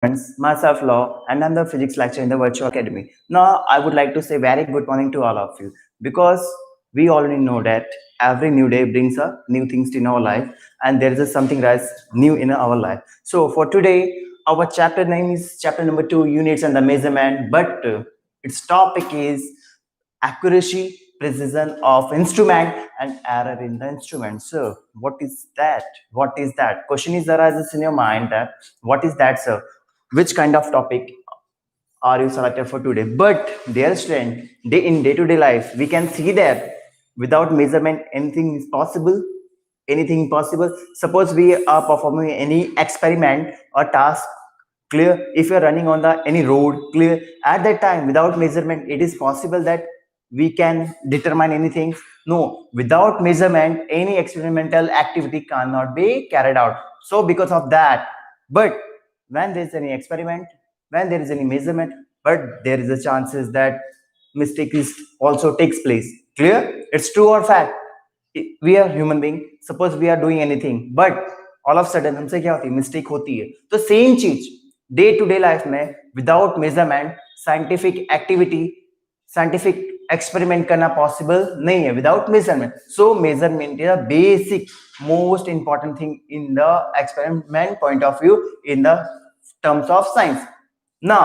friends, myself Law, and I'm the physics lecturer in the Virtual Academy. Now, I would like to say very good morning to all of you because we already know that every new day brings a new things in our life, and there is something that's new in our life. So, for today, our chapter name is chapter number 2, units and the measurement, but its topic is accuracy, precision of instrument, and error in the instrument. So, what is that? What is that? Question is arises in your mind that what is that, sir? Which kind of topic are you selected for today? But dear student, day in day-to-day life, we can see that without measurement, anything is possible. Anything possible. Suppose we are performing any experiment or task. Clear. If you are running on the any road, clear. At that time, without measurement, it is possible that we can determine anything. No, without measurement, any experimental activity cannot be carried out. So because of that, but when there is any experiment, when there is any measurement, but there is a chances that mistake is also takes place. Clear? It's true or fact. We are human being. Suppose we are doing anything, but all of a sudden हमसे क्या होती है, mistake होती है. तो same चीज day to day life में without measurement scientific activity, scientific experiment करना पॉसिबल नहीं है without measurement. So measurement is a basic most important thing in the experiment point of view in the terms of science. ना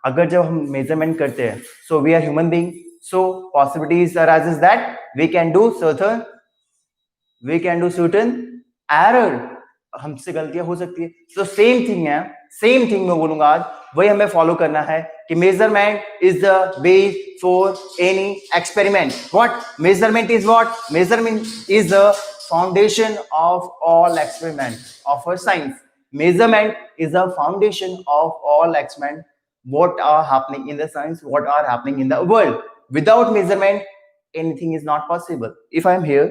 अगर जब हम measurement करते हैं, so we are human being, so possibilities arises that we can do certain error. हमसे गलतियां हो सकती है. so same thing है, same thing मैं बोलूंगा आज वही हमें फॉलो करना है कि measurement is the base for any experiment. What measurement is? What measurement is the foundation of all experiment of our science. Measurement is the foundation of all experiment what are happening in the science, what are happening in the world. Without measurement, anything is not possible. If I'm here,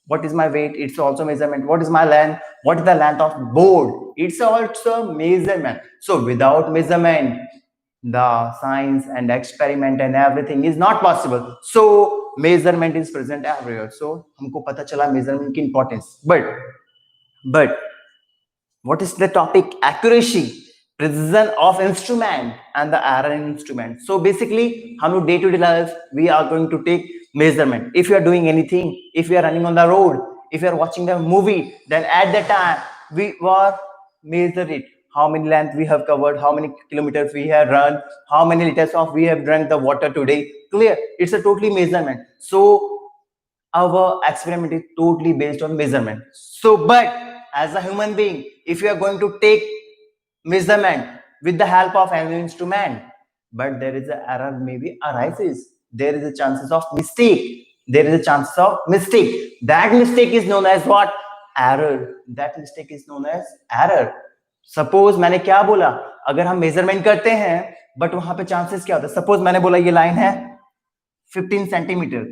what is my weight? It's also measurement. What is my length? What is the length of board? It's also measurement. So without measurement, the science and experiment and everything is not possible. So measurement is present everywhere. So हमको पता चला measurement की importance. But what is the topic? Accuracy, precision of instrument, and the error in instrument. So basically हम लोग day to day life we are going to take measurement. If you are doing anything, if you are running on the road, if you are watching the movie, then at that time we were measure it. How many length we have covered, how many kilometers we have run, how many liters of we have drank the water today. Clear? It's a totally measurement. So our experiment is totally based on measurement. So but as a human being, if you are going to take measurement with the help of any instrument, but there is an error maybe arises, there is a chances of mistake, there is a chance of mistake. That mistake is known as what? Error. That mistake is known as error. Suppose मैंने क्या बोला, अगर हम measurement करते हैं but वहां पे chances क्या होता है. सपोज मैंने बोला ये लाइन है 15 सेंटीमीटर,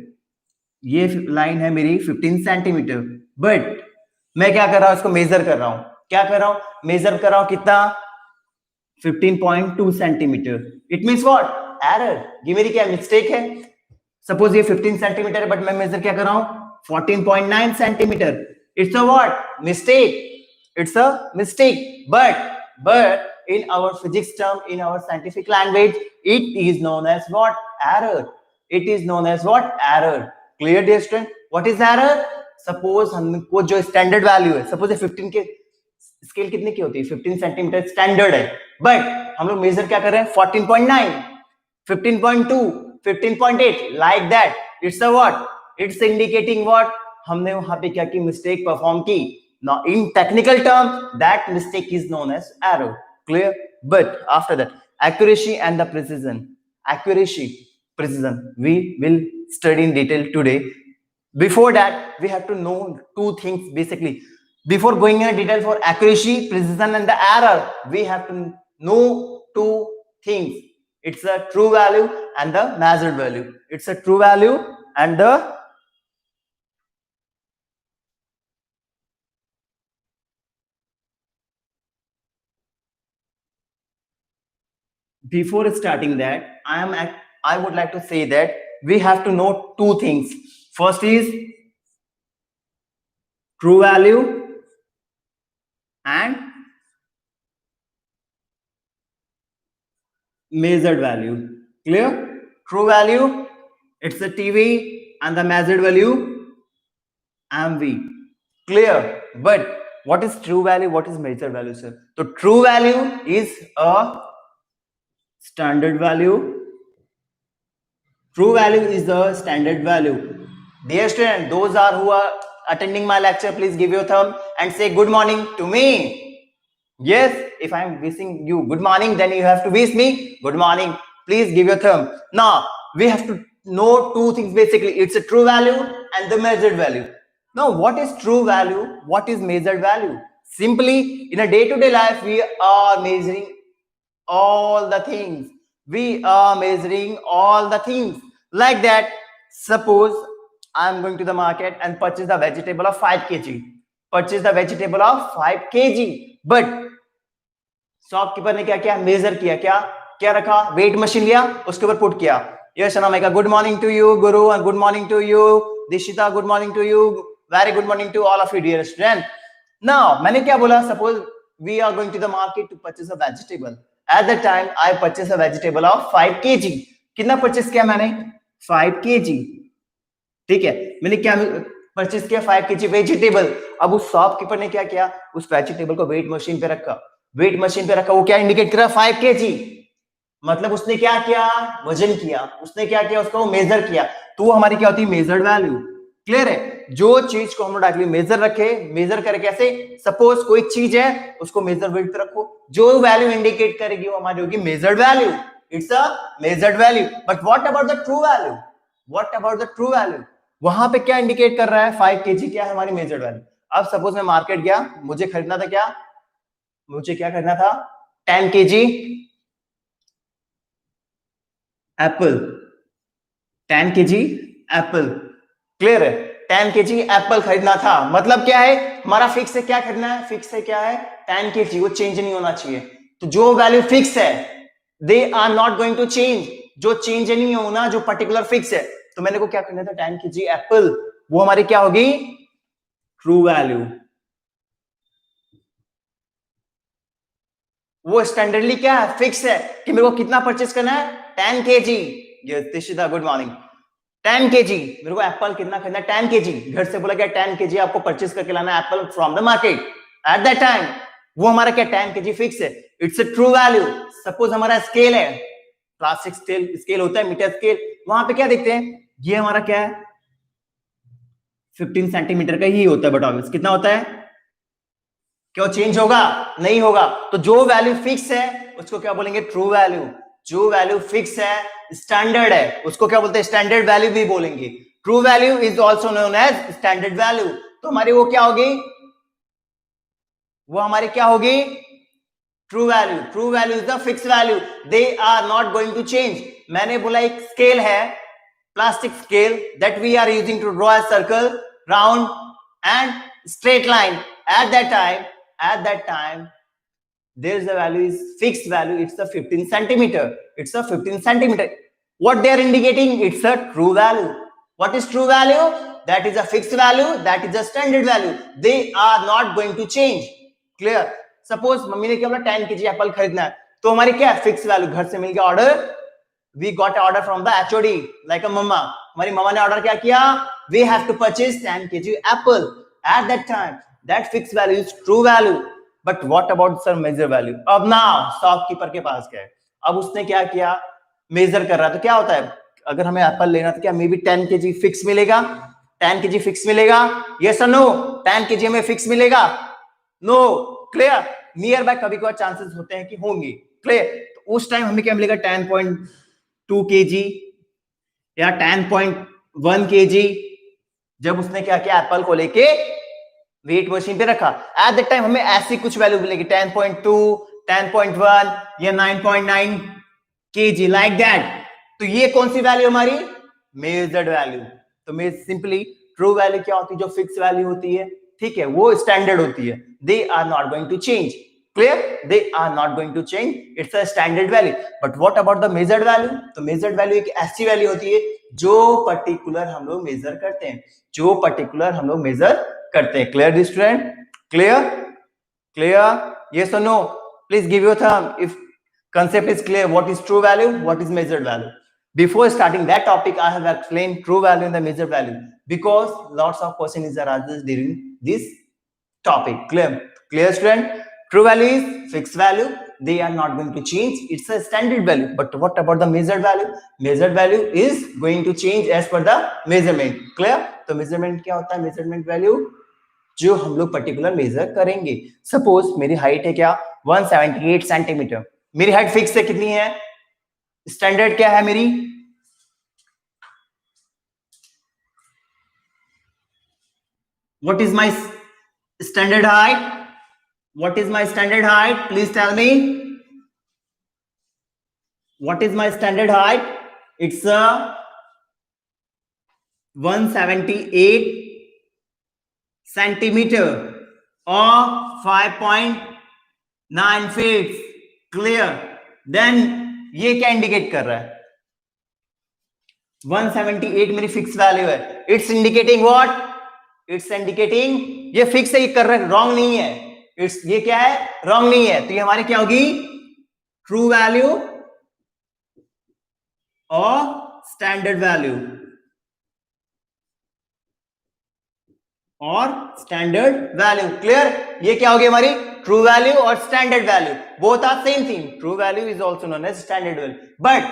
ये लाइन है मेरी 15 सेंटीमीटर, बट मैं क्या कर रहा हूं, इसको मेजर कर रहा हूं. क्या कर रहा हूं? मेजर कर रहा हूं कितना? 15.2 centimetre. It means what? Error. ये मेरी क्या मिस्टेक है. सपोज ये 15 सेंटीमीटर है बट मैं मेजर क्या कर रहा हूं? 14.9 centimetre. It's a what? Mistake. It's a mistake. But in our physics term, in our scientific language, it is known as what? Error. It is known as what? Error. Clear, dear student? What is error? Suppose हमको जो standard value है, suppose 15 के scale कितने की होती है? 15 centimetre standard है, but हम लोग मेजर क्या कर रहे हैं? 14.9, 15.2, 15.8, like that. It's a what? It's indicating what? हमने वहां पे क्या की? मिस्टेक परफॉर्म की. Now, in technical terms, that mistake is known as error. Clear? But after that, accuracy and the precision. Accuracy, precision. We will study in detail today. Before that, we have to know two things basically. Before going in detail for accuracy, precision, and the error, we have to know two things. It's a true value and the measured value. It's a true value and the before starting that, I would like to say that we have to know two things. First is true value and measured value. Clear? True value, it's a TV, and the measured value, MV. Clear? But what is true value? What is measured value, sir? So true value is a standard value. True value is the standard value. Dear student, those are who are attending my lecture, please give your thumb and say good morning to me. Yes, if I am wishing you good morning, then you have to wish me good morning. Please give your thumb. Now, we have to know two things basically. It's a true value and the measured value. Now, what is true value? What is measured value? Simply, in a day-to-day life, we are measuring all the things. We are measuring all the things. Like that, suppose I am going to the market and purchase the vegetable of 5 kg. Purchase the vegetable of 5 kg. But shopkeeper ने क्या किया, major किया, क्या क्या रखा, weight machine लिया, उसके ऊपर पुट किया. Yes Anamika, good morning to you Guru, and good morning to you Dishita, good morning to you, very good morning to all of you dear student. Now मैंने क्या बोला, suppose we are going to the market to purchase a vegetable. At that time I purchase a vegetable of 5 kg. कितना purchase किया मैंने, 5 kg. ठीक है, मैंने क्या परचेस किया, 5 kg वेजिटेबल. अब उस शॉपकीपर ने क्या किया, उस वेजिटेबल को वेट मशीन पे रखा. वेट मशीन पे रखा, वो क्या इंडिकेट कर रहा है, 5 kg. मतलब उसने क्या किया, वजन किया. उसने क्या किया, उसको मेजर किया. तो वो हमारी क्या होती है, मेजर्ड वैल्यू. क्लियर है? जो चीज को हम लोग डायरेक्टली मेजर रखे, मेजर करे कैसे, सपोज कोई चीज है उसको मेजर वेट पे रखो, जो वैल्यू इंडिकेट करेगी वो हमारी होगी measured value. It's a measured value. But what about the true value, what about the true value, वहां पे क्या इंडिकेट कर रहा है, 5 kg क्या है हमारी मेजर्ड वैल्यू. अब सपोज मैं मार्केट गया, मुझे खरीदना था क्या, मुझे क्या करना था, 10 kg Apple. 10 kg Apple. Clear है? 10 kg एप्पल खरीदना था. मतलब क्या है, हमारा फिक्स है, क्या खरीदना है, फिक्स है क्या है, 10 kg. वो चेंज नहीं होना चाहिए. तो जो वैल्यू फिक्स है, they are not going to change. जो चेंज नहीं होना, जो पर्टिकुलर फिक्स है. तो मैंने को क्या करना था, 10 kg एप्पल. वो हमारी क्या होगी, ट्रू वैल्यू. वो स्टैंडर्डली क्या है, फिक्स है कि मेरे को कितना परचेस करना है, 10 kg. ये दिशिता, गुड मॉर्निंग. 10 kg मेरे को एप्पल कितना खरीदना है, 10 kg. घर से बोला क्या, 10 kg आपको परचेस करके लाना है Apple from the market. Eight that time वो हमारा क्या, 10 kg फिक्स है. It's a true value. Suppose हमारा स्केल है, प्लास्टिक स्केल होता है, मीटर स्केल. वहां पे क्या देखते हैं, ये हमारा क्या है, 15 सेंटीमीटर का ही होता है. बट ऑब्वियस कितना होता है, क्यों चेंज होगा, नहीं होगा. तो जो वैल्यू फिक्स है उसको क्या बोलेंगे, ट्रू वैल्यू. जो वैल्यू फिक्स है, स्टैंडर्ड है, उसको क्या बोलते हैं, स्टैंडर्ड वैल्यू भी बोलेंगे. True value is also known as standard value. तो हमारी वो क्या होगी, वो हमारी क्या होगी, true value. True value is the fix value, they are not going to change. मैंने बोला एक स्केल है, plastic scale, that we are using to draw a circle, round and straight line. at that time there is a value, is fixed value, it's a 15 centimeter. It's a 15 centimeter. What they are indicating, it's a true value. What is true value, that is a fixed value, that is a standard value. They are not going to change. Clear? Suppose mummy ने क्या बोला, 10 kg Apple खरीदना है, तो हमारी क्या है, fix value. घर से मिल गया order, we got an order from the HOD, like a mama. हमारी मम्मा ने ऑर्डर क्या किया, we have to purchase 10 kg apple. At that time that fixed value is true value. But what about sir measure value? अब ना shopkeeper के पास गए, अब उसने क्या किया, मेजर कर रहा है. तो क्या होता है, अगर हमें एप्पल लेना तो क्या मे बी 10 kg फिक्स मिलेगा, 10 kg फिक्स मिलेगा, यस और नो, 10 kg हमें फिक्स मिलेगा, नो. क्लियर? नियर बाय कभी कभार चांसेस होते हैं कि होंगे. क्लियर? तो उस टाइम हमें क्या मिलेगा, 10.2 kg या 10.1 kg. जब उसने क्या किया, एप्पल को लेके वेट मशीन पे रखा, एट दैट टाइम हमें ऐसी कुछ वैल्यू मिलेगी, 10.2, 10.1 या 9.9 kg, लाइक दैट. तो ये कौन सी वैल्यू हमारी, मेजर्ड वैल्यू. तो मैं सिंपली ट्रू वैल्यू क्या होती है, जो फिक्स वैल्यू होती है, ठीक है, वो स्टैंडर्ड होती है. They are not going to change. Clear? They are not going to change, it's a standard value. But what about the measured value? तो मेजर्ड वैल्यू एक ऐसी वैल्यू होती है जो पर्टिकुलर हम लोग मेजर करते हैं, जो पर्टिकुलर हम लोग मेजर करते हैं. Clear student? Clear? Clear? Yes और no? Please give your thumb if concept is clear. What is true value, what is measured value? Before starting that topic, I have explained true value and the measured value because lots of questions are asked during this topic. Clear student? True value is fixed value, they are not going to change, it's a standard value. But what about the measured value? Measured value is going to change as per the measurement. Clear? तो measurement क्या होता है? measurement value जो हम लोग particular major करेंगे. Suppose मेरी height है क्या 178 सेंटीमीटर. मेरी हाइट फिक्स है, कितनी है? स्टैंडर्ड क्या है मेरी? What is my standard height? What is my standard height? Please tell me. What is my standard height? It's a 178 centimeter or 5.9 feet. Clear? Then ये क्या इंडिकेट कर रहा है? 178 मेरी फिक्स वैल्यू है. It's indicating what? It's indicating ये fix है, ये कर रहा है, रॉन्ग नहीं है. इट्स ये क्या है? रॉन्ग नहीं है. तो ये हमारी क्या होगी? ट्रू वैल्यू और स्टैंडर्ड वैल्यू और स्टैंडर्ड वैल्यू. क्लियर? ये क्या होगी हमारी? ट्रू वैल्यू और standard value. Both are same thing. True value is also known as standard value. But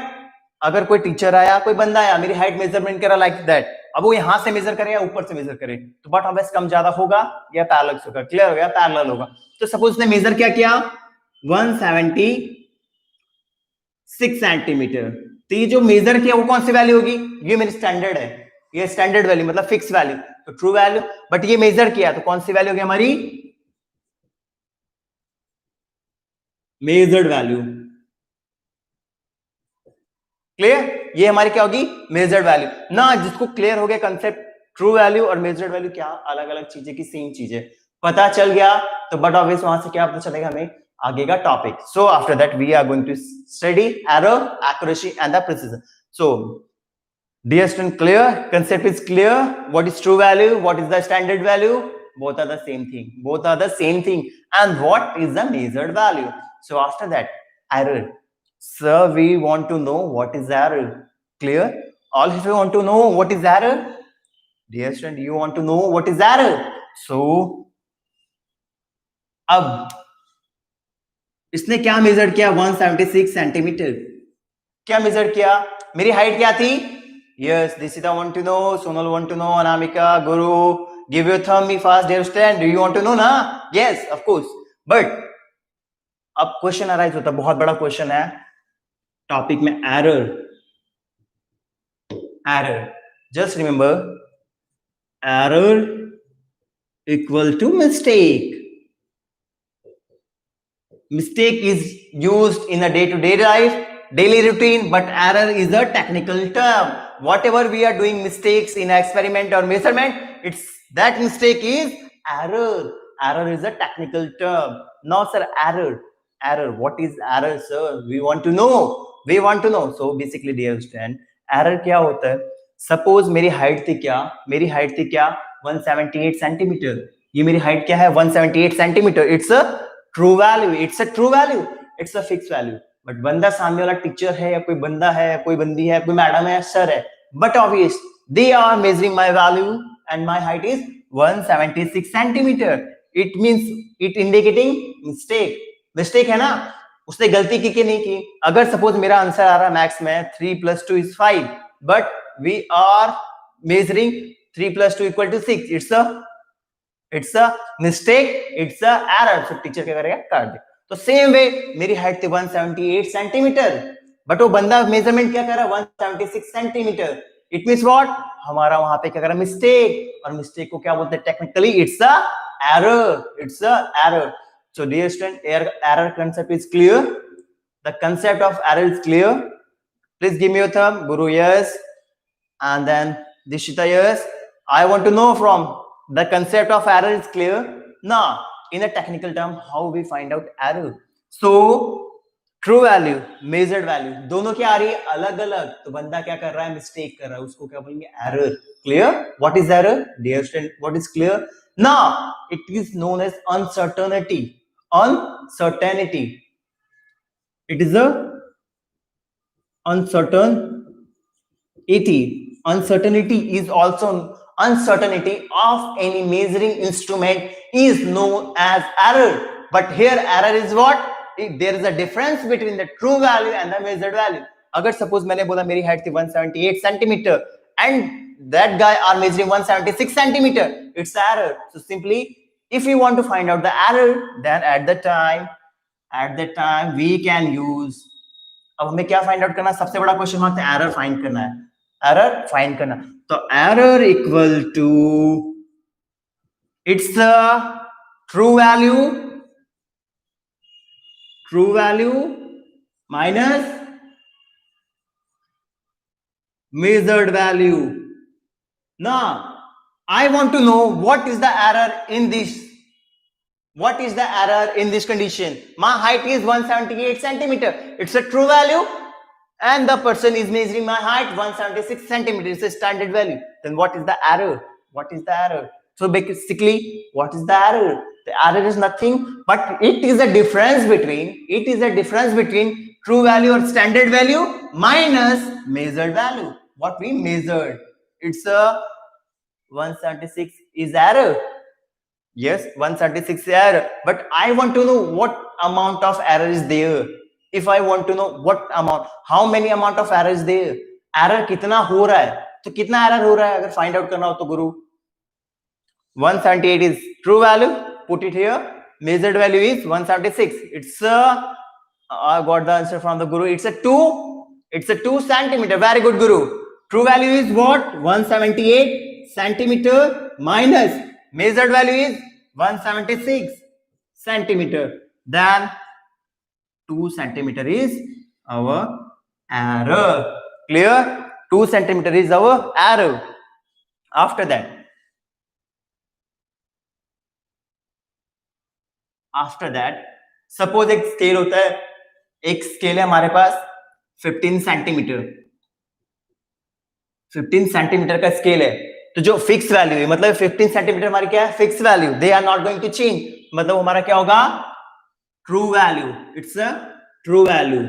अगर कोई टीचर आया, कोई बंदा आया, मेरी हाइट मेजरमेंट करा लाइक दैट, अब वो यहां से मेजर करे या ऊपर से मेजर करे, तो बट ऑब्वियस कम ज्यादा होगा या पैरेलल होगा. क्लियर हो गया? पैरेलल होगा. तो सपोज ने मेजर क्या किया 176 सेंटीमीटर. तो ये जो मेजर किया वो कौन सी वैल्यू होगी? ये मेरी स्टैंडर्ड है, ये स्टैंडर्ड वैल्यू मतलब फिक्स वैल्यू, तो ट्रू वैल्यू. बट ये मेजर किया तो कौन सी वैल्यू होगी हमारी? Measured value. क्लियर? ये हमारी क्या होगी? मेजर्ड वैल्यू ना. जिसको क्लियर हो गया कंसेप्ट ट्रू वैल्यू और मेजर्ड वैल्यू क्या अलग अलग चीजें की सेम चीजें पता चल गया, तो बट ऑब्वियस वहां से क्या पता चलेगा हमें आगे का topic. So after that we are going to study error, accuracy and the precision. So dear student, clear? Concept is clear. What is true value, what is the standard value? Both are the same thing. Both are the same thing. And what is the measured value? So after that, error. Sir, we want to know what is error. Clear? All of you want to know what is error? Dear student, you want to know what is error. So अब इसने क्या major किया? 176 centimetre. क्या major किया? मेरी height क्या थी? Yes, Dishita want to know, Sonal want to know, Anamika, Guru, give your thumb me fast, dear student. Do you want to know na? Yes, of course. But अब question arise होता है, बहुत बड़ा question है topic में, error. Error, just remember, error equal to mistake. Mistake is used in a day-to-day life, daily routine, but error is a technical term. Whatever we are doing mistakes in experiment or measurement, it's that mistake is error. Error is a technical term. No sir, error. What is error, sir? We want to know. So basically dear student, error क्या होता है? Suppose मेरी height थी क्या? 178 centimetre. ये मेरी height क्या है? 178 centimetre. It's a true value. It's a fixed value. But बंदा सामने वाला टीचर है या कोई बंदा है, कोई बंदी है, कोई मैडम है, सर है, but obvious they are measuring my value and my height is 176 centimetre. It means it indicating mistake है ना. उसने गलती की कि नहीं की? अगर सपोज मेरा आंसर आ रहा है मैथ्स में 3 + 2 = 5, but we are measuring 3 + 2 = 6. It's a mistake, it's a error. So teacher क्या करेगा? काट दे. तो सेम वे मेरी हाइट थी 178 सेंटीमीटर, बट वो बंदा मेजरमेंट क्या कर रहा है? 176 सेंटीमीटर. It means what? हमारा वहां पे क्या कर रहा है? मिस्टेक. और मिस्टेक को क्या बोलते हैं technically? It's a error. So dear student, error concept is clear. The concept of error is clear. Please give me your thumb. Guru, yes. And then Dishita, yes. I want to know from the concept of error is clear. Now, in a technical term, how we find out error? So, true value, measured value, दोनों क्या आ रही है? अलग अलग. तो बंदा क्या कर रहा है? मिस्टेक कर रहा है. उसको क्या बोलेंगे? error. Clear? What is error? Dear student, what is clear? Now, it is known as uncertainty. It is a uncertainty. Uncertainty is also uncertainty of any measuring instrument is known as error. But here error is what? There is a difference between the true value and the measured value. अगर suppose मैंने बोला मेरी height थी 178 centimeter and that guy are measuring 176 centimeter, it's error. So simply if you want to find out the error, then at the time we can use, अब हमें क्या find out करना, सबसे बड़ा क्वेश्चन मार्क है error find करना है, error find करना. तो error equal to it's true value minus measured value. Now I want to know what is the error in this. What is the error in this condition? My height is 178 centimeter. It's a true value. And the person is measuring my height 176 centimeter. It's a standard value. Then what is the error? What is the error? So basically, what is the error? The error is nothing, but it is a difference between true value or standard value minus measured value. What we measured. It's a 176 is error. Yes, 176 error. But I want to know what amount of error is there. If I want to know what amount, how many amount of error is there, error कितना हो रहा है, तो कितना error हो रहा है अगर find out करना हो तो गुरु 178 is true value, put it here, measured value is 176. It's I got the answer from the guru. It's a 2 centimeter. Very good, guru. True value is what? 178 centimeter minus measured value is 176 centimeter. Then 2 centimeter is our error. Clear? 2 centimeter is our error. After that, suppose एक scale होता है, एक scale है हमारे पास 15 centimetre. 15 centimetre का scale है, तो जो फिक्स वैल्यू है, मतलब 15 सेंटीमीटर हमारी क्या है? Fix value. They are not going to change. मतलब हमारा क्या होगा? True value. It's a true value.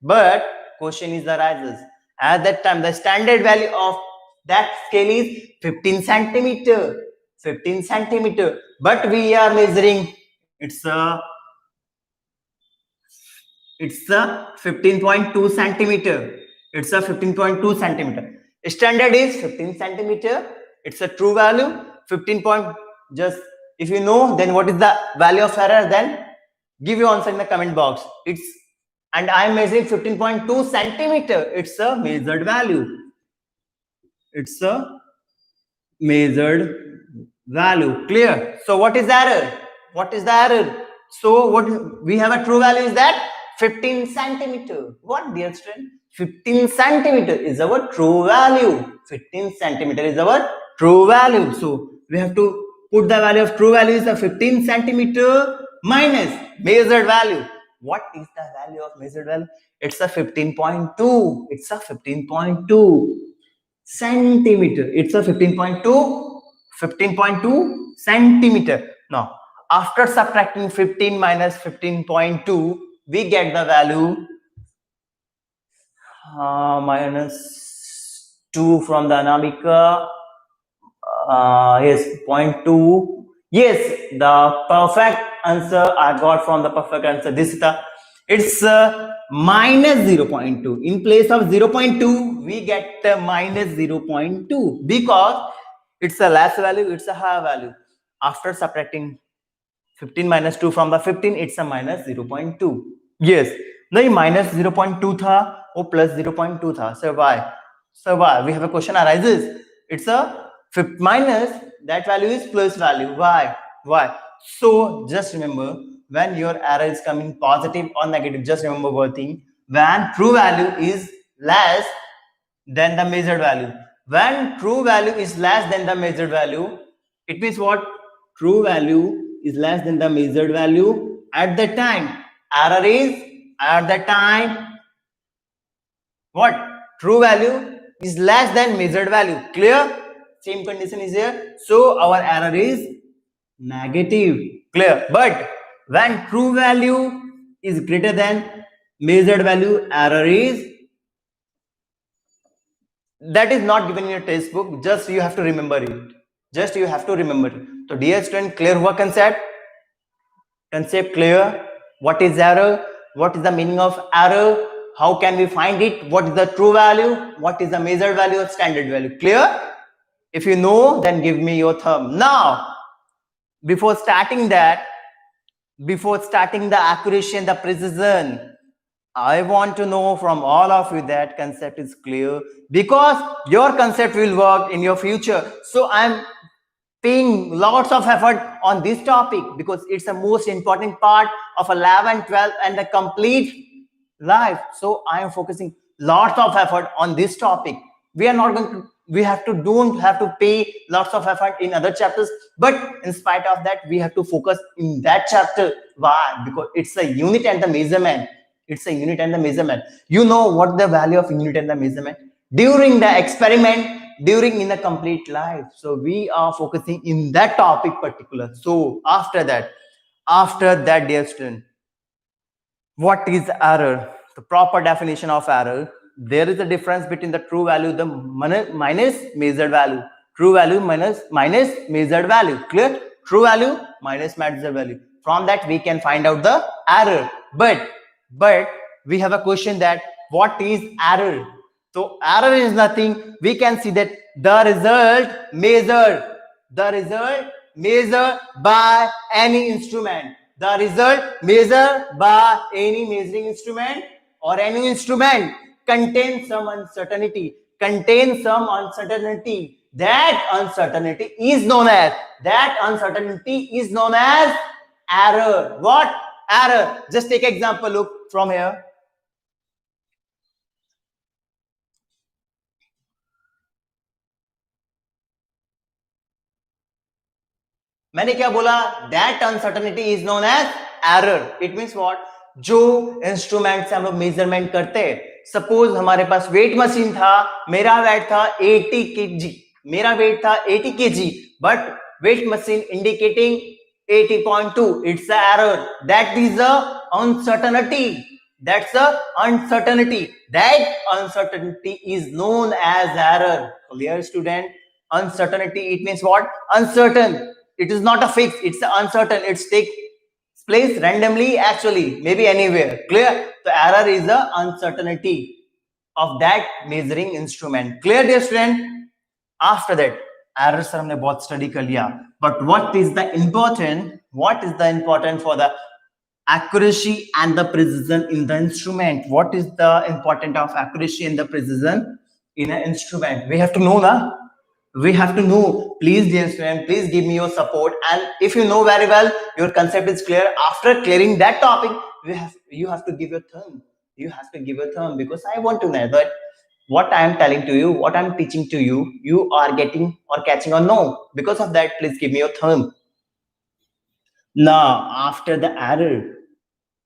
But question is arises. At that time, the standard value of that scale is 15 centimeter. 15 centimeter. But we are measuring. It's a 15.2 centimeter. It's a 15.2 centimeter. Standard is 15 centimeter. It's a true value. 15 point. Just if you know, then what is the value of error? Then give your answer in the comment box. And I am measuring 15.2 centimeter. It's a measured value. It's a measured value. Clear? So what is the error? What is the error? So what we have a true value is that 15 centimeter. What, dear student? 15 centimeter is our true value. 15 centimeter is our true value. So we have to put the value of true value is a 15 centimeter minus measured value. What is the value of measured value? It's a 15.2. It's a 15.2 centimeter. It's a 15.2 centimeter. Now, after subtracting 15 minus 15.2, we get the value minus 2 from the Anamika. Yes, 0.2. Yes, the perfect answer I got from the perfect answer. This is it's minus 0.2. In place of 0.2, we get minus 0.2 because it's a less value, it's a higher value. After subtracting 15 minus 2 from the 15, it's a minus 0.2. Yes, नहीं minus 0.2 था, वो plus 0.2 था. So why? We have a question arises. It's a minus, that value is plus value. Why? So just remember, when your error is coming positive or negative, just remember one thing. When true value is less than the measured value. When true value is less than the measured value, it means what? True value is less than the measured value. At the time, error is at the time. What? True value is less than measured value. Clear? Same condition is here. So our error is negative. Clear? But when true value is greater than measured value, error is, that is not given in your textbook, just you have to remember it, just you have to remember it. So dear student, clear हुआ concept clear? What is error? What is the meaning of error? How can we find it? What is the true value? What is the measured value or standard value? Clear? If you know, then give me your thumb. Now, before starting that, before starting the accuracy and the precision, I want to know from all of you that concept is clear, because your concept will work in your future. So I'm paying lots of effort on this topic because it's the most important part of 11, 12 and the complete life. So I am focusing lots of effort on this topic. We are not going to, we have to, don't have to pay lots of effort in other chapters, but in spite of that, we have to focus in that chapter. Why? Because it's a unit and the measurement. It's a unit and the measurement. You know what the value of unit and the measurement during the experiment, during in the complete life. So we are focusing in that topic particular. So after that, dear student, what is error? The proper definition of error. There is a difference between the true value, the minus measured value. True value minus measured value. Clear? True value minus measured value. From that we can find out the error. But we have a question that what is error? So error is nothing. We can see that the result measured by any instrument. The result measured by any measuring instrument or any instrument contains some uncertainty. That uncertainty is known as error. What? Error. Just take example. Look from here. मैंने क्या बोला? That uncertainty is known as error. It means what? जो instrument से हम लोग measurement करते हैं, suppose हमारे पास वेट मशीन था, मेरा वेट था 80 kg, but weight machine indicating 80.2. It's an error. That is a uncertainty. That's a uncertainty. That uncertainty is known as error. Clear, student? Uncertainty, it means what? Uncertain. It is not a fix. It's uncertain. It's takes place randomly, actually, maybe anywhere. Clear? The error is the uncertainty of that measuring instrument. Clear, dear student? After that, error sir हमने बहुत study कर लिया. But what is the important? What is the important for the accuracy and the precision in the instrument? What is the important of accuracy and the precision in an instrument? We have to know, na? We have to know. Please, dear student, please give me your support. And if you know very well, your concept is clear. After clearing that topic, you have to give your thumb. You have to give your thumb, because I want to know that what I am telling to you, what I am teaching to you, you are getting or catching or no. Because of that, please give me your thumb. Now, after the error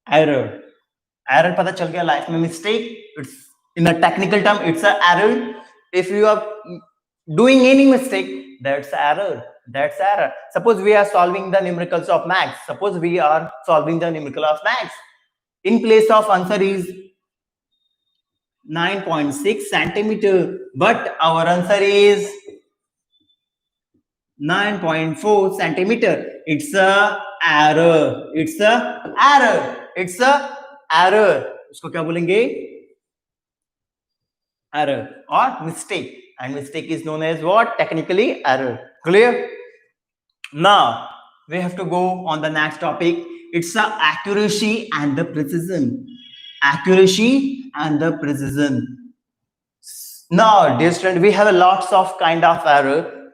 पता चल गया life में mistake. It's in a technical term, it's an error. If you are doing any mistake, that's error. Suppose we are solving the numericals of max. In place of answer is 9.6 centimeter, but our answer is 9.4 centimeter. It's a error. उसको क्या बोलेंगे? Error or mistake. And mistake is known as what? Technically, error. Clear? Now we have to go on the next topic. It's the accuracy and the precision. Now, dear student, we have a lots of kind of error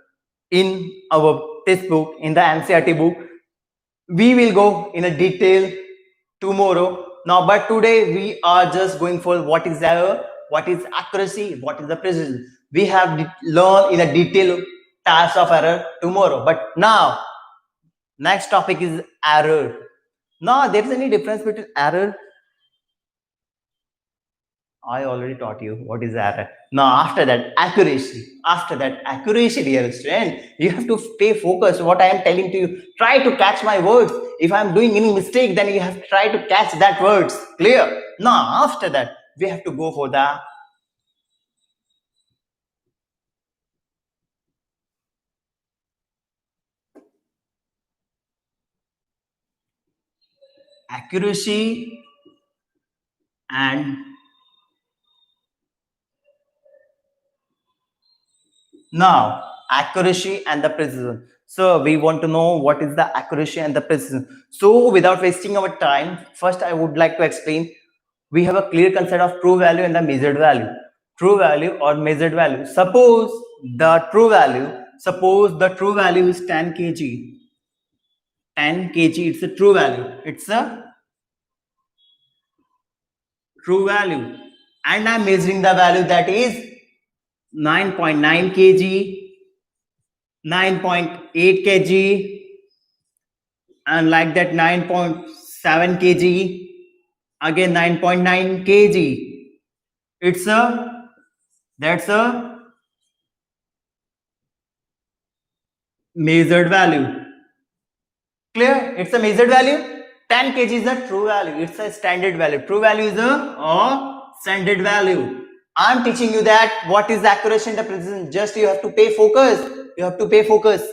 in our textbook, in the NCERT book. We will go in a detail tomorrow. Now, but today we are just going for what is error, what is accuracy, what is the precision. We have learned in a detail types of error tomorrow. But now, next topic is error. Now, there is any difference between error I already taught you what is error. Now, after that, accuracy. After that, accuracy, dear student, you have to pay focus. What I am telling to you, try to catch my words. If I am doing any mistake, then you have to try to catch that words. Clear? Now, after that, we have to go for the accuracy and now, accuracy and the precision. So we want to know what is the accuracy and the precision. So without wasting our time, first I would like to explain. We have a clear concept of true value and the measured value. True value or measured value. Suppose the true value is 10 kg. 10 kg, it's a true value. It's a true value. And I'm measuring the value that is 9.9 kg, 9.8 kg, and like that 9.7 kg, again 9.9 kg. That's a measured value. Clear? It's a measured value. 10 kg is a true value. It's a standard value. True value is a standard value. I'm teaching you that what is accuracy and the precision. Just you have to pay focus. You have to pay focus.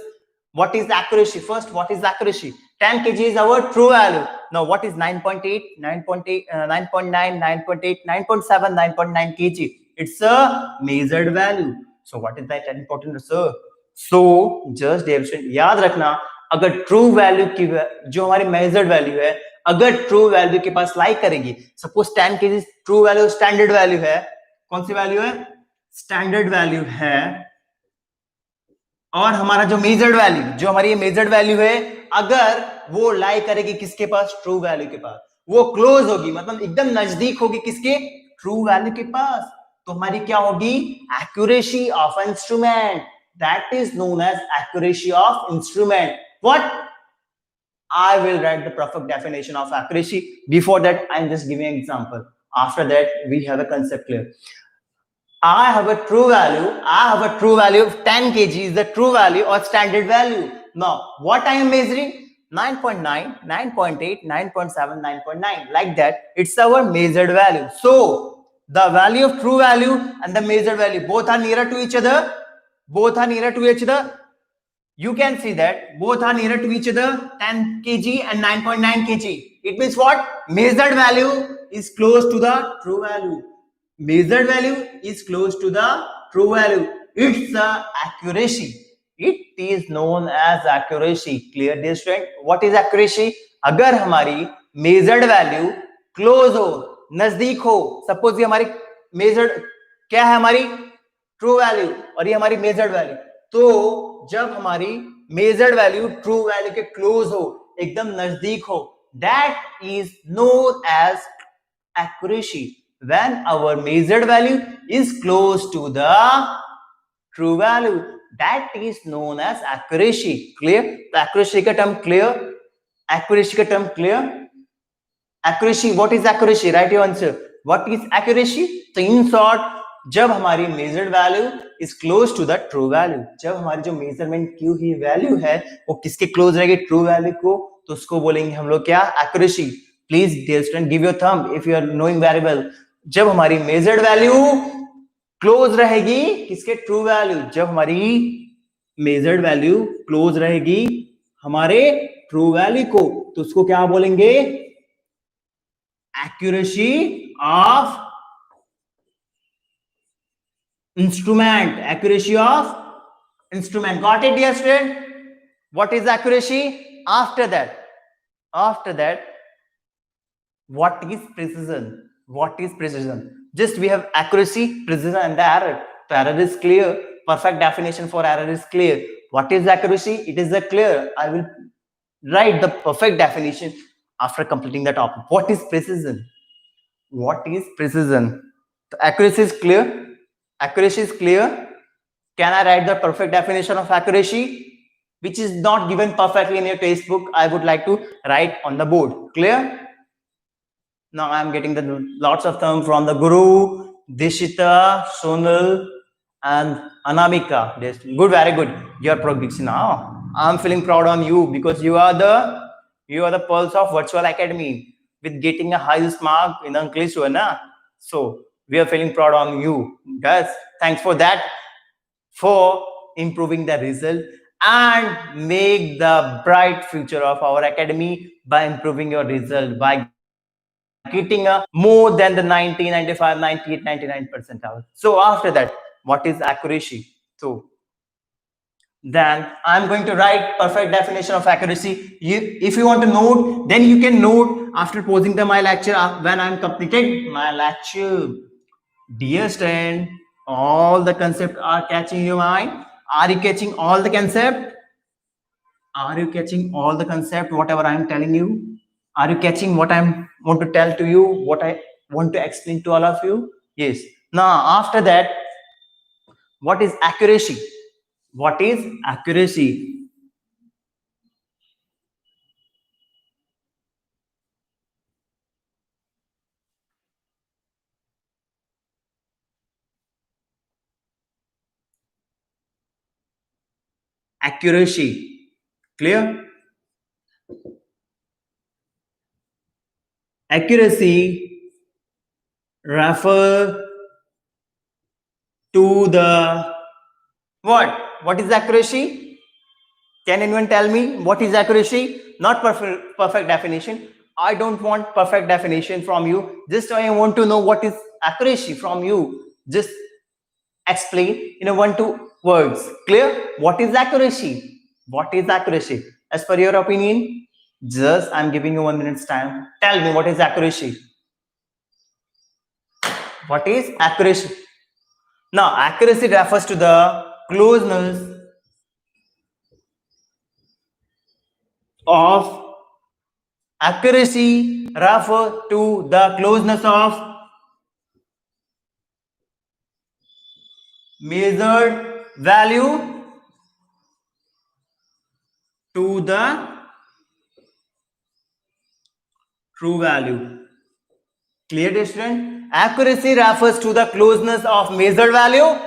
What is accuracy? First, what is accuracy? 10 kg is our true value. Now, what is 9.8, 9.8, 9.9, 9.8, 9.7, 9.9 kg? It's a measured value. So, what is that important, sir? So, just याद रखना, अगर true value की जो हमारी measured value है, अगर true value के पास लाई करेगी, suppose 10 kg true value standard value है, कौन सी वैल्यू है? स्टैंडर्ड वैल्यू है, और हमारा जो मेजर्ड वैल्यू, जो हमारी ये मेजर्ड वैल्यू है, अगर वो लाई करेगी किसके पास? ट्रू वैल्यू के पास, वो क्लोज होगी, मतलब एकदम नजदीक होगी किसके? ट्रू वैल्यू के पास, तो हमारी क्या होगी? Accuracy of instrument. That is known as accuracy of instrument. What? I will write the perfect definition of accuracy. Before that, I'm just giving an example. After that, we have a concept clear. I have a true value of 10 kg is the true value or standard value. Now, what I am measuring? 9.9, 9.8, 9.7, 9.9. Like that, it's our measured value. So, the value of true value and the measured value, both are nearer to each other. Both are nearer to each other. You can see that both are nearer to each other, 10 kg and 9.9 kg. It means what? Measured value is close to the true value. Measured value is close to the true value. It's the accuracy. It is known as accuracy. Clear, dear student? What is accuracy? अगर हमारी measured value close हो, नजदीक हो, suppose ये हमारी measured क्या है? हमारी true value और ये हमारी measured value. तो जब हमारी मेजर्ड वैल्यू ट्रू वैल्यू के क्लोज हो, एकदम नजदीक हो, that is known as accuracy. When our measured value is close to the true value, that is known as accuracy. Clear? तो एक्यूरेसी का टर्म क्लियर. एक्यूरेसी का term clear. Accuracy, what is accuracy? Write your answer. What is accuracy? तो in short, जब हमारी measured value is close to the true value, जब हमारी जो measurement की हुई वैल्यू है वो किसके क्लोज रहेगी? ट्रू वैल्यू को, तो उसको बोलेंगे हम लोग क्या? Accuracy. Please dear student, give your thumb if you are knowing very well. जब हमारी मेजर्ड वैल्यू क्लोज रहेगी किसके? True value. जब हमारी मेजर्ड वैल्यू क्लोज रहेगी हमारे ट्रू वैल्यू को, तो उसको क्या बोलेंगे? Accuracy of instrument. Accuracy of instrument. Got it, dear student? What is accuracy? After that, what is precision? What is precision? Just we have accuracy, precision, and the error. So error is clear. Perfect definition for error is clear. What is accuracy? It is a clear. I will write the perfect definition after completing the topic. What is precision? What is precision? So accuracy is clear. Accuracy is clear. Can I write the perfect definition of accuracy, which is not given perfectly in your textbook? I would like to write on the board. Clear? Now I am getting the lots of them from the Guru, Dishita, Sonal, and Anamika. Good, very good. You are progressing now. I'm feeling proud on you because you are the pulse of Virtual Academy with getting a highest mark in English, na? So we are feeling proud on you, guys. Thanks for that, for improving the result and make the bright future of our academy by improving your result by getting a more than the 90, 95, 98, 99 percentile. So after that, what is accuracy? So then I'm going to write perfect definition of accuracy. If you want to note, then you can note after posing my lecture when I'm completed my lecture. Dear student, all the concepts are catching your mind. Are you catching all the concept? Are you catching all the concept? Whatever I am telling you, are you catching what I want to tell to you? What I want to explain to all of you? Yes. Now after that, what is accuracy? What is accuracy? Accuracy. Clear? Accuracy refer to the what? What is accuracy? Can anyone tell me what is accuracy? Not perfect definition. I don't want perfect definition from you. Just I want to know what is accuracy from you. Just explain in a 1-2 words. Clear? What is accuracy? What is accuracy? As per your opinion, just I'm giving you 1 minute's time. Tell me what is accuracy. What is accuracy? Now, accuracy refers to the closeness of accuracy refer to the closeness of measured value to the true value. Clear, student? Accuracy refers to the closeness of measured value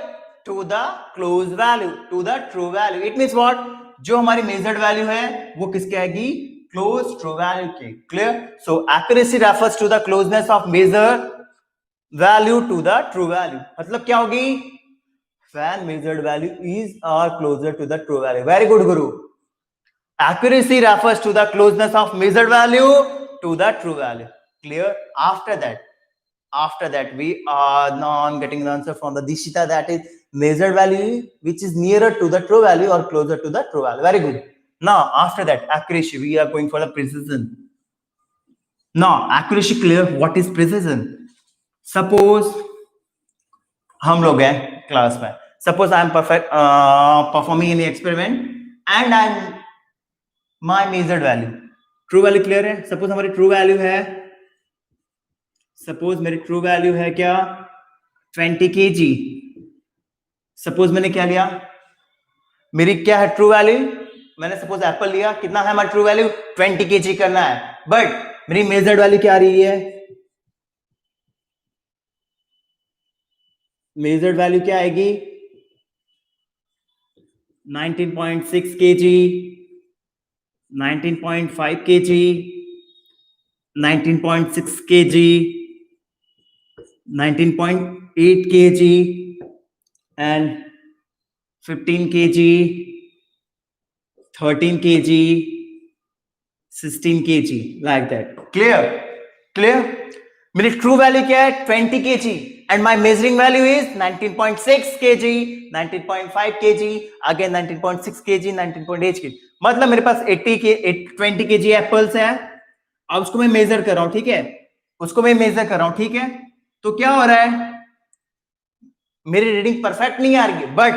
to the close value to the true value. It means what? जो हमारी measured value है वो किसके आएगी? Close true value के. Clear? So accuracy refers to the closeness of measured value to the true value. मतलब क्या होगी? When measured value is or closer to the true value. Very good, Guru. Accuracy refers to the closeness of measured value to the true value. Clear? After that, we are now getting the answer from the Dishita, that is measured value which is nearer to the true value or closer to the true value. Very good. Now after that, accuracy, we are going for the precision. Now accuracy clear. What is precision? Suppose हम लोग हैं class में. Suppose I am performing any experiment and I am my measured value. True value clear है. Suppose हमारी true value है. Suppose मेरी true value है क्या? 20 kg. Suppose मैंने क्या लिया? मेरी क्या है true value? मैंने suppose एप्पल लिया. कितना है हमारा true value? 20 kg करना है. But मेरी measured value क्या आ रही है? Measured value क्या आएगी? 19.6 kg, 19.5 kg, 19.6 kg, 19.8 kg, and 15 kg, 13 kg, 16 kg, like that. Clear? मेरी true value क्या है? 20 kg. And my measuring value is 19.6 kg, 19.5 kg, again 19.6 kg, 19.8 kg. मतलब मेरे पास 20 kg एप्पल्स हैं. अब उसको मैं मेजर कर रहा हूं, ठीक है? उसको मैं मेजर कर रहा हूं, ठीक है? तो क्या हो रहा है? मेरी रीडिंग परफेक्ट नहीं आ रही है, बट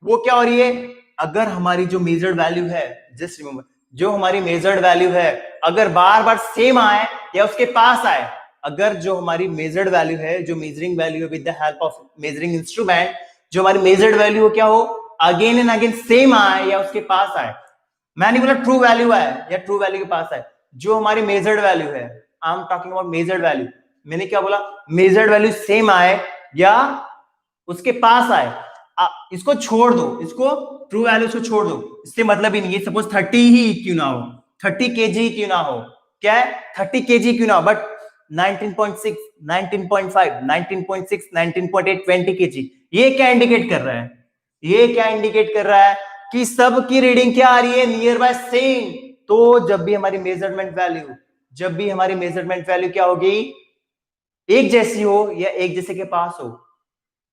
वो क्या हो रही है? अगर हमारी जो मेजर्ड वैल्यू है, जस्ट रिमेंबर, जो हमारी मेजर्ड वैल्यू है अगर बार बार सेम आए या उसके पास आए, अगर जो हमारी मेजर्ड वैल्यू है, जो मेजरिंग वैल्यू है with the help of measuring instrument, जो हमारी मेजर्ड वैल्यू क्या हो, अगेन एंड अगेन सेम आए या उसके पास आए. मैंने बोला ट्रू वैल्यू आए या ट्रू वैल्यू के पास आए, जो हमारी मेजर्ड वैल्यू है आई am talking about measured value. मैंने क्या बोला, मेजर्ड वैल्यू सेम आए या उसके पास आए, इसको छोड़ दो, इसको ट्रू वैल्यू को छोड़ दो, इससे मतलब ही नहीं है। सपोज 30 ही क्यों ना हो, 30 केजी क्यों ना हो, क्या है 30 केजी क्यों ना हो, बट 19.6, 19.5, 19.6, 19.8, 20 केजी, ये क्या इंडिकेट कर रहा है, ये क्या इंडिकेट कर रहा है कि सब की रीडिंग क्या आ रही है, नियर बाय सेम। तो जब भी हमारी मेजरमेंट वैल्यू, जब भी हमारी मेजरमेंट वैल्यू क्या होगी, एक जैसी हो या एक जैसे के पास हो,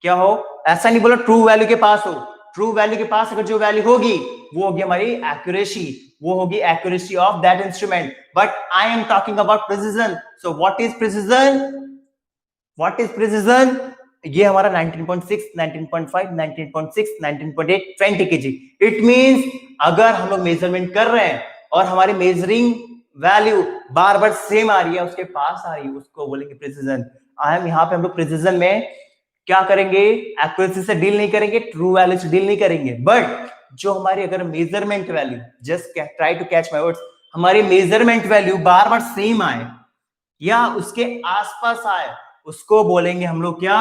क्या हो, ऐसा नहीं बोला ट्रू वैल्यू के पास हो, ट्रू वैल्यू के पास अगर जो वैल्यू होगी वो होगी हमारी एक्यूरेसी, वो होगी accuracy of that instrument. But I am talking about precision. So what is precision, what is precision, ये हमारा 19.6, 19.5, 19.6, 19.8, 20 केजी। इट मींस अगर हम लोग मेजरमेंट कर रहे हैं और हमारी मेजरिंग वैल्यू बार बार सेम आ रही है, उसके पास आ रही है, उसको बोलेंगे प्रिसिजन। यहाँ पे हम लोग प्रिसिजन में क्या करेंगे, एक्यूरेसी से डील नहीं करेंगे, ट्रू वैल्यू से डील नहीं करेंगे। बट जो हमारी अगर measurement value, just try to catch my words, हमारी मेजरमेंट वैल्यू बार बार सेम आए या उसके आसपास आए, उसको बोलेंगे हम लोग क्या,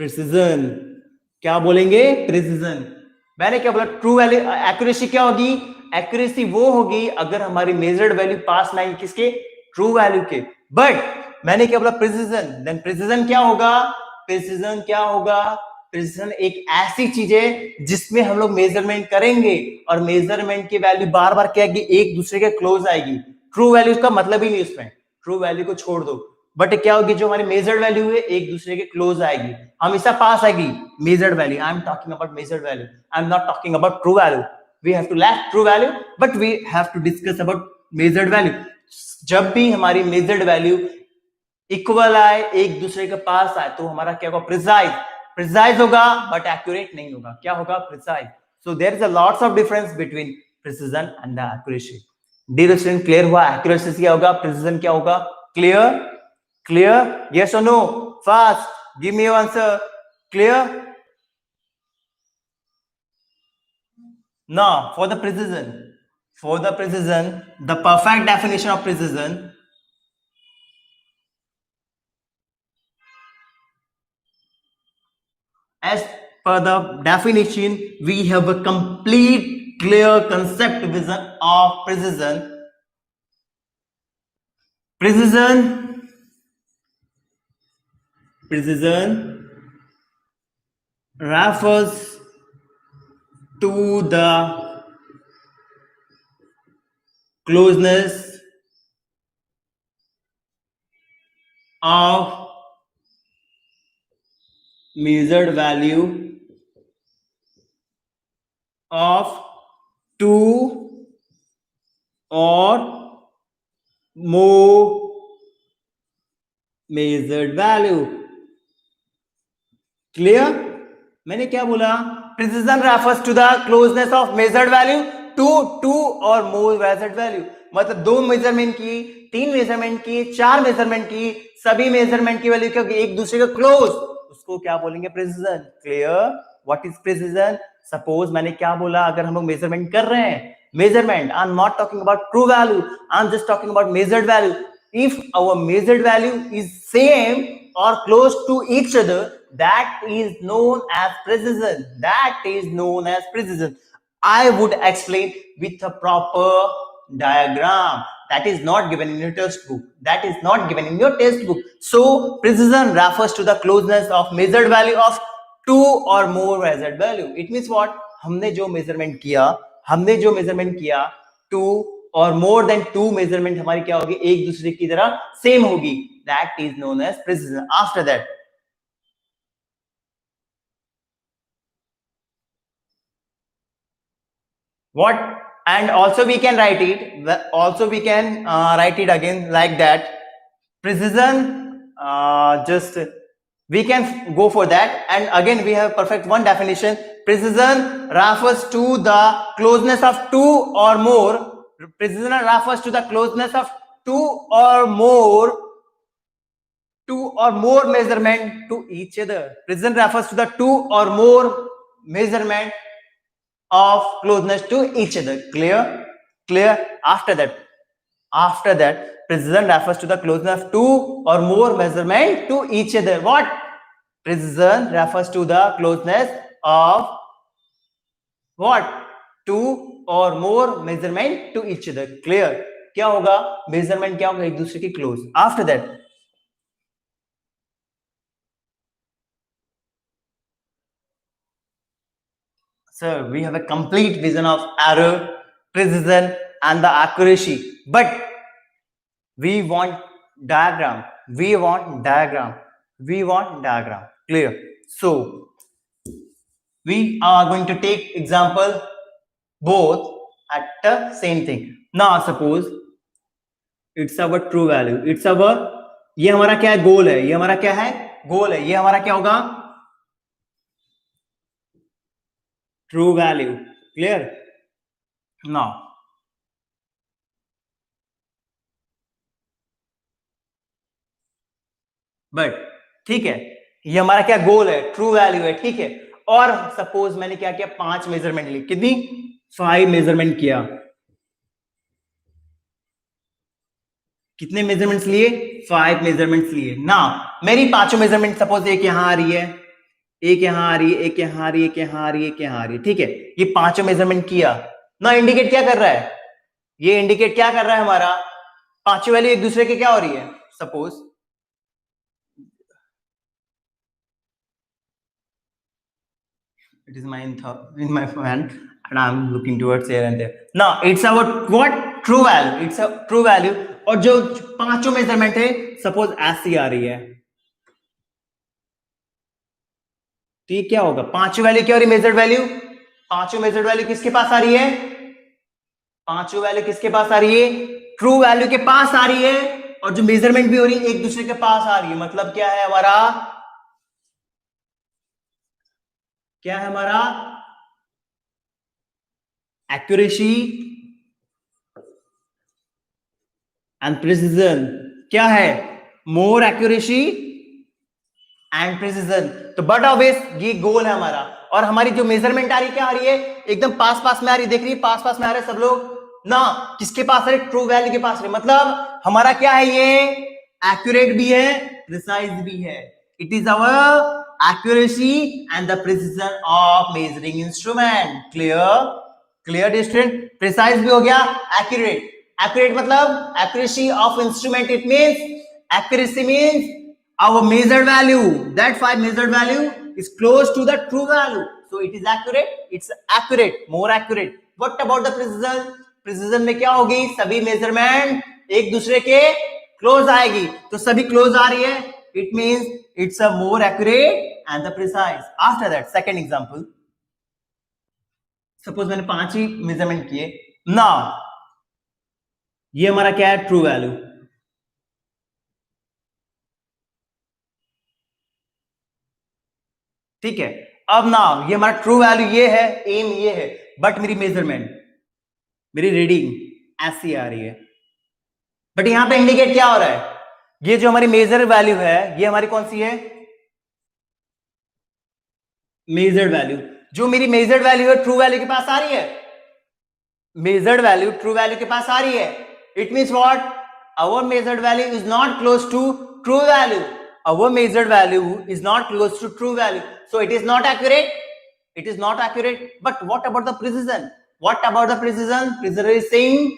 प्रिसिजन। क्या बोलेंगे, प्रिसिजन। मैंने क्या बोला, ट्रू वैल्यू, एक्यूरेसी क्या होगी, एक्यूरेसी वो होगी अगर हमारी मेजर्ड वैल्यू पास ना आए किसके, ट्रू वैल्यू के। बट मैंने क्या बोला, प्रिसिजन। देन प्रिसिजन क्या होगा, प्रिसिजन क्या होगा, प्रिसिजन एक ऐसी चीज है जिसमें हम लोग मेजरमेंट करेंगे और मेजरमेंट की वैल्यू बार बार क्या आएगी, एक दूसरे के क्लोज आएगी। ट्रू वैल्यू का मतलब ही नहीं उसमें, ट्रू वैल्यू को छोड़ दो। बट क्या होगी, जो हमारी मेजर्ड वैल्यू है एक दूसरे के क्लोज आएगी, हमेशा पास आएगी measured value. I am talking about measured value, I am not talking about true value. We have to left true value but we have to discuss about measured value. जब भी हमारी मेजर्ड वैल्यू इक्वल आए, एक दूसरे के पास आए, तो हमारा क्या होगा, प्रिसाइज। प्रिसाइज होगा बट एक्यूरेट नहीं होगा, क्या होगा, precise. So there is a lots of difference between precision and the accuracy. Dear student, clear हुआ, एक्यूरेसी क्या होगा, प्रिसिजन क्या होगा, clear, clear, yes or no, fast, give me your answer, clear? Now for the precision, for the precision, the perfect definition of precision, as per the definition we have a complete clear concept vision of precision. Precision refers to the closeness of measured value of two or more measured value. Clear? मैंने क्या बोला, precision refers to the closeness of measured value to two or more measured value। मतलब दो measurement की, तीन measurement की, चार measurement की, सभी मेजरमेंट की वैल्यू क्या होगी, एक दूसरे के क्लोज, उसको क्या बोलेंगे, precision. Clear? What is precision? Suppose मैंने क्या बोला, अगर हम लोग मेजरमेंट कर रहे हैं, measurement, I am not talking about true value, I am just talking about measured value. if our measured value is same or close to each other, that is known as precision, that is known as precision. I would explain with a proper diagram that is not given in your textbook, that is not given in your textbook. So precision refers to the closeness of measured value of two or more measured value. It means what, हमने जो measurement किया, हमने जो measurement किया, to और more than to measurement हमारी क्या होगी, एक दूसरे की तरह सेम होगी, that is known as precision. After that what, and also we can write it, also we can write it again like that, precision, just we can go for that, and again we have perfect one definition. Precision refers to the closeness of two or more, precision refers to the closeness of two or more measurement to each other. Precision refers to the two or more measurement of closeness to each other. Clear? Clear? After that, precision refers to the closeness of two or more measurement to each other. What? Precision refers to the closeness of what? Two or more measurement to each other. Clear? क्या होगा? Measurement क्या होगा? एक दूसरे के close. After that, sir, we have a complete vision of error, precision, and the accuracy. But we want diagram. Clear? So we are going to take example both at the same thing. Now suppose it's our true value. It's our, ये हमारा क्या है? गोल है. ये हमारा क्या है? गोल है. ये हमारा क्या होगा? True value. Clear? Now but ठीक है, ये हमारा क्या गोल है? ट्रू वैल्यू है. ठीक है, और सपोज मैंने क्या किया? 5 मेजरमेंट ली. कितनी? 5 मेजरमेंट किया. कितने मेजरमेंट्स लिए? 5 मेजरमेंट्स लिए. ना मेरी पांचों मेजरमेंट सपोज एक यहां आ रही है, एक यहां आ रही है, एक यहां आ रही है, एक यहां आ रही है, एक यहां आ रही है. ठीक है, ये पांचों मेजरमेंट किया ना. इंडिकेट क्या कर रहा है? ये इंडिकेट क्या कर रहा है? हमारा पांचों वैल्यू एक दूसरे के क्या हो रही है? Suppose it is in my hand and I'm looking towards here and there. Now it's our what? True value. It's a true value. और जो पांचों मेजरमेंट है सपोज ऐसी आ रही है. तो ये क्या होगा? पांचों वैल्यू क्या हो रही है? Measured value. पांचों मेजर्ड वैल्यू किसके पास आ रही है? पांचों वैल्यू किसके पास आ रही है? ट्रू वैल्यू के पास आ रही है. और जो मेजरमेंट भी हो रही है एक दूसरे के पास आ रही है. मतलब क्या है हमारा? क्या है हमारा? Accuracy and precision. क्या है? मोर एक्यूरेसी एंड प्रिसिजन. तो बट ऑब्वियस ये गोल है हमारा. और हमारी जो मेजरमेंट आ रही है क्या आ रही है? एकदम पास पास में आ रही है. देख रही है? पास पास में आ रहे हैं सब लोग ना. किसके पास आ रहे? ट्रू वैल्यू के पास आ रहे. मतलब हमारा क्या है? ये एक्यूरेट भी है, प्रिसाइज भी है. It is our accuracy and the precision of measuring instrument. Clear distinct. Precise भी हो गया, accurate मतलब accuracy of instrument. It means accuracy means our measured value, that 5 measured value is close to the true value, so it is accurate. It's accurate, more accurate. What about the precision? Precision में क्या होगी? सभी measurement एक दूसरे के close आएगी. तो सभी close आ रही है. It means it's a more accurate and the precise. After that, second example. Suppose मैंने 5 ही मेजरमेंट किए. Now ये हमारा क्या है? True value. ठीक है, अब ना ये हमारा ट्रू वैल्यू ये है, एम ये है, बट मेरी मेजरमेंट, मेरी रीडिंग ऐसी आ रही है. बट यहां पे इंडिकेट क्या हो रहा है? ये जो हमारी मेजर वैल्यू है ये हमारी कौन सी है? Measured value. जो मेरी मेजर्ड वैल्यू है ट्रू वैल्यू के पास आ रही है. मेजर्ड वैल्यू ट्रू वैल्यू के पास आ रही है. It means what? Our measured value is not close to true value. Our measured value is not close to true value, so it is not accurate. It is not accurate. But what about the precision? What about the precision? Precision is saying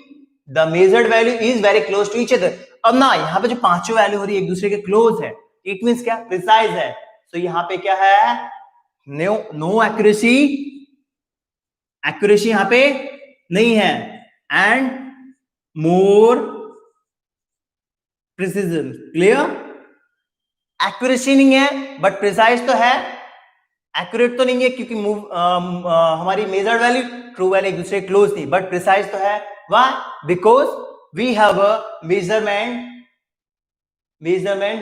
the measured value is very close to each other. अब ना यहाँ पे जो पांचों value हो रही है एक दूसरे के क्लोज है. इट मीन्स क्या? प्रिसाइज है. तो यहाँ पे क्या है? No accuracy. एक्यूरेसी यहाँ पे नहीं है. And more precision. Clear? Accuracy नहीं है बट प्रिसाइज तो है. एक्यूरेट तो नहीं है क्योंकि हमारी मेजर्ड वैल्यू ट्रू वैल्यू एक दूसरे क्लोज थी, बट प्रिसाइज तो है. Why? Because we have a measurement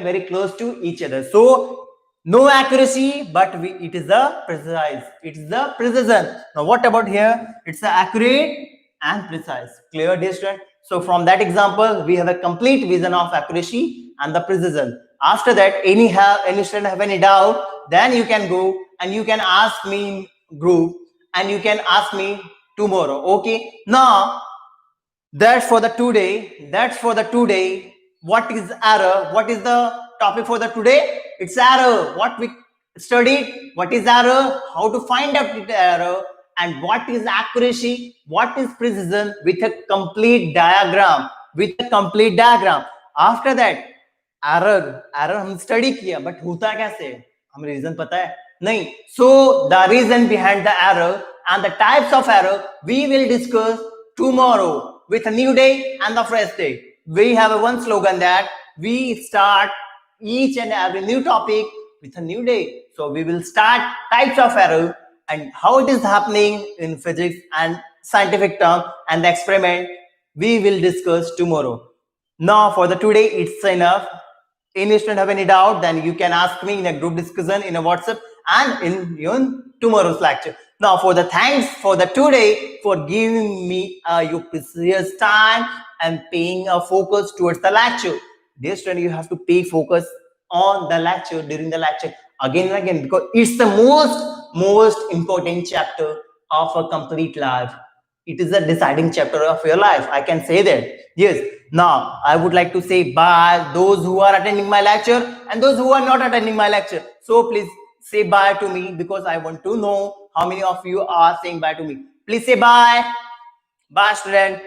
very close to each other. So no accuracy but it is the precise. It is the precision. Now what about here? It's the accurate and precise. Clear, dear student? So from that example we have a complete vision of accuracy and the precision. After that, any student have any doubt, then you can go and you can ask me in group and you can ask me tomorrow. Okay? Now That's for the today. That's for the today. What is error? What is the topic for the today? It's error. What we studied? What is error? How to find out the error? And what is accuracy? What is precision? With a complete diagram. With a complete diagram. After that, error हम study किया but होता कैसे हमें reason पता है नहीं so the reason behind the error and the types of error we will discuss tomorrow with a new day and the fresh day. We have a one slogan that we start each and every new topic with a new day. So we will start types of error and how it is happening in physics and scientific term and the experiment we will discuss tomorrow. Now for the today it's enough. Any student have any doubt, then you can ask me in a group discussion in a WhatsApp and in your tomorrow's lecture. Now for the thanks for the today for giving me your precious time and paying a focus towards the lecture. Dear student, you have to pay focus on the lecture during the lecture again and again because it's the most important chapter of a complete life. It is a deciding chapter of your life. I can say that. Yes. Now, I would like to say bye those who are attending my lecture and those who are not attending my lecture. So please say bye to me because I want to know how many of you are saying bye to me. Please say bye. Bye, student.